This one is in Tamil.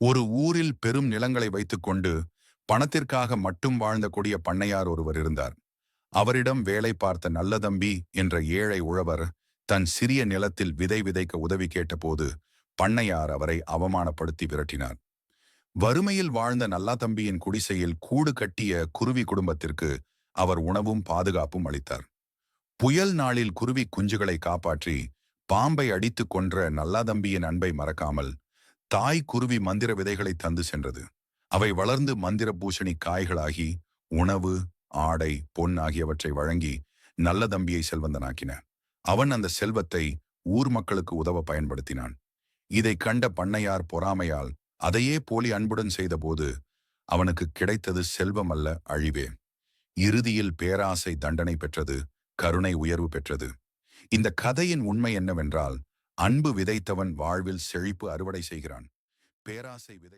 ஒரு ஊரில் பெரும் நிலங்களை வைத்துக்கொண்டு பணத்திற்காக மட்டும் வாழ்ந்த கொடிய பண்ணையார் ஒருவர் இருந்தார். அவரிடம் வேலை பார்த்த நல்லதம்பி என்ற ஏழை உழவர் தன் சிறிய நிலத்தில் விதை விதைக்க உதவி கேட்டபோது பண்ணையார் அவரை அவமானப்படுத்தி விரட்டினார். வறுமையில் வாழ்ந்த நல்லாதம்பியின் குடிசையில் கூடு கட்டிய குருவி குடும்பத்திற்கு அவர் உணவும் பாதுகாப்பும் அளித்தார். புயல் நாளில் குருவி குஞ்சுகளை காப்பாற்றி பாம்பை அடித்து கொன்ற நல்லாதம்பியின் அன்பை மறக்காமல் தாய் குருவி மந்திர விதைகளை தந்து சென்றது. அவை வளர்ந்து மந்திர பூஷணி காய்களாகி உணவு, ஆடை, பொன் ஆகியவற்றை வழங்கி நல்ல தம்பியை செல்வந்தனாக்கின. அவன் அந்த செல்வத்தை ஊர் மக்களுக்கு உதவ பயன்படுத்தினான். இதை கண்ட பண்ணையார் பொறாமையால் அதையே போலி அன்புடன் செய்தபோது அவனுக்கு கிடைத்தது செல்வம் அல்ல, அழிவே. இறுதியில் பேராசை தண்டனை பெற்றது, கருணை உயர்வு பெற்றது. இந்த கதையின் உண்மை என்னவென்றால், அன்பு விதைத்தவன் வாழ்வில் செழிப்பு அறுவடை செய்கிறான். பேராசை விதை